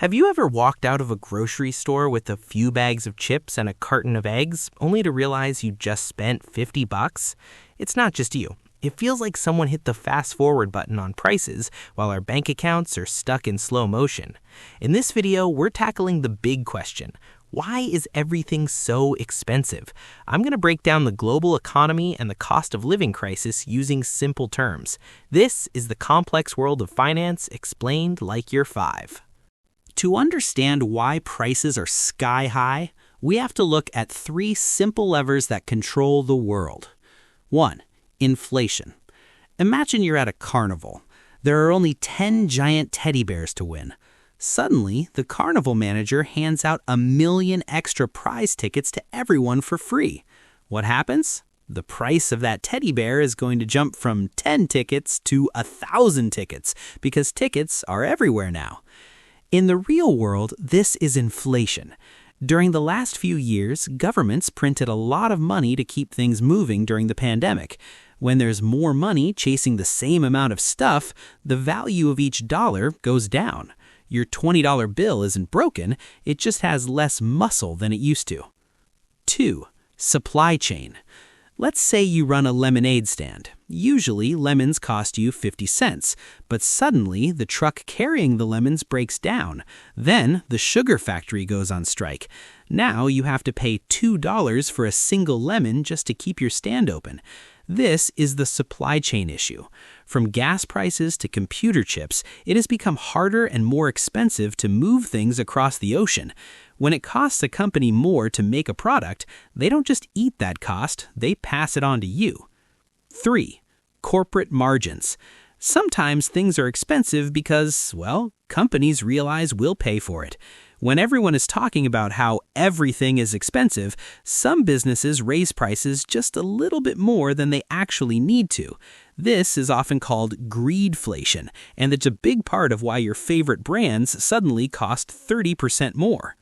Have you ever walked out of a grocery store with a few bags of chips and a carton of eggs, only to realize you just spent 50 bucks? It's not just you. It feels like someone hit the fast forward button on prices while our bank accounts are stuck in slow motion. In this video, we're tackling the big question. Why is everything so expensive? I'm going to break down the global economy and the cost of living crisis using simple terms. This is the complex world of finance explained like you're five. To understand why prices are sky high, we have to look at three simple levers that control the world. 1. Inflation. Imagine you're at a carnival. There are only 10 giant teddy bears to win. Suddenly, the carnival manager hands out 1 million extra prize tickets to everyone for free. What happens? The price of that teddy bear is going to jump from 10 tickets to 1,000 tickets because tickets are everywhere now. In the real world, this is inflation. During the last few years, governments printed a lot of money to keep things moving during the pandemic. When there's more money chasing the same amount of stuff, the value of each dollar goes down. Your $20 bill isn't broken, it just has less muscle than it used to. 2. Supply chain. Let's say you run a lemonade stand. Usually, lemons cost you 50 cents, but suddenly the truck carrying the lemons breaks down. Then the sugar factory goes on strike. Now you have to pay $2 for a single lemon just to keep your stand open. This is the supply chain issue. From gas prices to computer chips, it has become harder and more expensive to move things across the ocean. When it costs a company more to make a product, they don't just eat that cost, they pass it on to you. 3. Corporate margins. Sometimes things are expensive because, well, companies realize we'll pay for it. When everyone is talking about how everything is expensive, some businesses raise prices just a little bit more than they actually need to. This is often called greedflation, and it's a big part of why your favorite brands suddenly cost 30% more.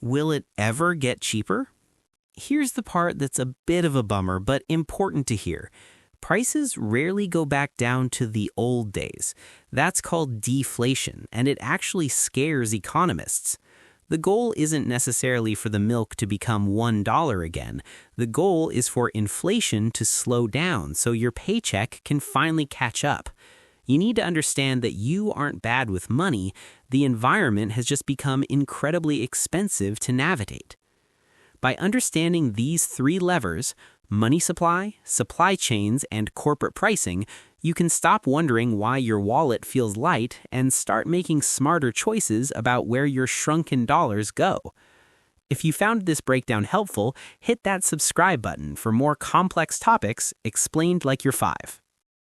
Will it ever get cheaper? Here's the part that's a bit of a bummer, but important to hear. Prices rarely go back down to the old days. That's called deflation, and it actually scares economists. The goal isn't necessarily for the milk to become $1 again. The goal is for inflation to slow down so your paycheck can finally catch up. You need to understand that you aren't bad with money. The environment has just become incredibly expensive to navigate. By understanding these three levers, money supply, supply chains, and corporate pricing, you can stop wondering why your wallet feels light and start making smarter choices about where your shrunken dollars go. If you found this breakdown helpful, hit that subscribe button for more complex topics explained like you're five.